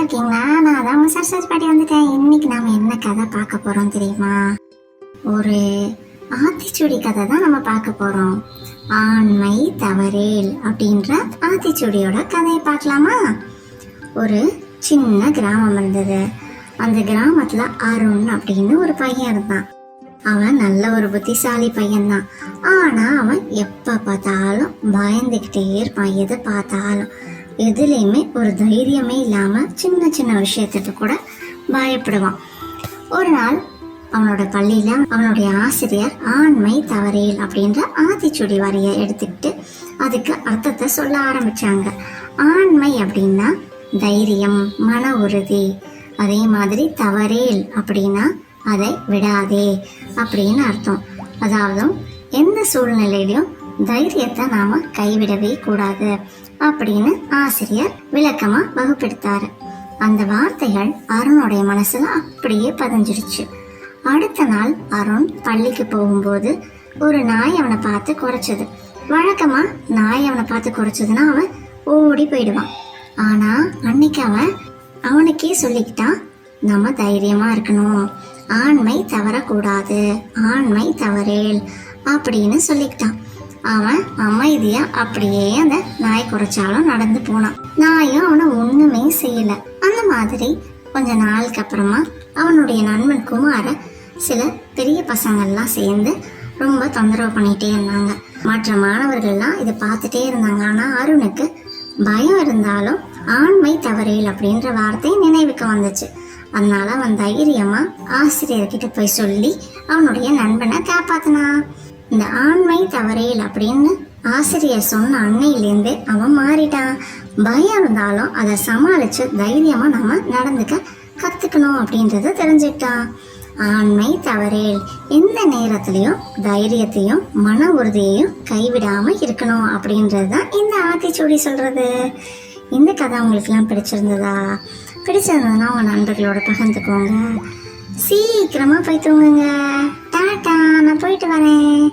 இருக்கீங்களா? நான் தான் உங்க சர்ச் பாட்டி வந்துட்டேன். இன்னைக்கு நாம என்ன கதை பார்க்க போறோம் தெரியுமா? ஒரு ஆத்திச்சூடி கதை தான் நம்ம பார்க்க போறோம். ஆண்மை தவறேல் அப்படின்ற ஆத்திச்சூடியோட கதையை பார்க்கலாமா? ஒரு சின்ன கிராமம் இருந்தது. அந்த கிராமத்துல அருண் அப்படின்னு ஒரு பையன் இருந்தான். அவன் நல்ல ஒரு புத்திசாலி பையன்தான். ஆனா அவன் எப்ப பார்த்தாலும் பயந்துகிட்டே இருப்பான். எதை பார்த்தாலும் எதுலையுமே ஒரு தைரியமே இல்லாம சின்ன சின்ன விஷயத்துக்கு கூட பயப்படுவான். ஒரு நாள் அவனோட பள்ளியில அவனுடைய ஆசிரியர் ஆண்மை தவறேல் அப்படின்ற ஆத்திச்சூடி வரியை எடுத்துக்கிட்டு அதுக்கு அர்த்தத்தை சொல்ல ஆரம்பிச்சாங்க. ஆண்மை அப்படின்னா தைரியம், மன உறுதி. அதே மாதிரி தவறேல் அப்படின்னா அதை விடாதே அப்படின்னு அர்த்தம். அதாவது எந்த சூழ்நிலையிலும் தைரியத்தை நாம கைவிடவே கூடாது அப்படின்னு ஆசிரியர் விளக்கமா வகுப்பெடுத்தாரு. அந்த வார்த்தைகள் அருணுடைய மனசுல அப்படியே பதிஞ்சிடுச்சு. அடுத்த நாள் அருண் பள்ளிக்கு போகும்போது ஒரு நாய் அவனை பார்த்து குறைச்சது. வழக்கமா நாய் அவனை பார்த்து குறைச்சதுன்னா அவன் ஓடி போயிடுவான். ஆனா அன்னைக்கு அவன் அவனுக்கே சொல்லிக்கிட்டான், நம்ம தைரியமா இருக்கணும், ஆண்மை தவறக்கூடாது, ஆண்மை தவறேல் அப்படின்னு சொல்லிக்கிட்டான். அவன் அமைதியா அப்படியே அந்த நாய் குறைச்சாலும் நடந்து போனான். நாயும் அவனை ஒண்ணுமே செய்யல. அந்த மாதிரி கொஞ்ச நாளுக்கு அப்புறமா அவனுடைய நண்பன் குமார சில பெரிய பசங்கள்லாம் சேர்ந்து ரொம்ப தொந்தரவு பண்ணிட்டே இருந்தாங்க. மற்ற மாணவர்கள்லாம் இதை பார்த்துட்டே இருந்தாங்க. ஆனா அருணுக்கு பயம் இருந்தாலும் ஆண்மை தவறேல் அப்படின்ற வார்த்தை நினைவுக்கு வந்துச்சு. அதனால அவன் தைரியமா ஆசிரியர்கிட்ட போய் சொல்லி அவனுடைய நண்பனை காப்பாத்தினான். இந்த ஆண்மை தவறேல் அப்படின்னு ஆசிரியர் சொன்ன அன்னையிலேருந்தே அவன் மாறிட்டான். பயம் இருந்தாலும் அதை சமாளிச்சு தைரியமா நம்ம நடந்துக்க கத்துக்கணும் அப்படின்றத தெரிஞ்சுக்கிட்டான். ஆண்மை தவறேல், எந்த நேரத்திலையும் தைரியத்தையும் மன உறுதியையும் கைவிடாம இருக்கணும் அப்படின்றது தான் இந்த ஆத்திச்சூடி சொல்றது. இந்த கதை உங்களுக்குலாம் பிடிச்சிருந்ததா? பிடிச்சிருந்ததுன்னா உங்க நண்பர்களோட பகிர்ந்துக்கோங்க. சீக்கிரமா போய் தூங்குங்க. டாடா, நான் போயிட்டு வரேன்.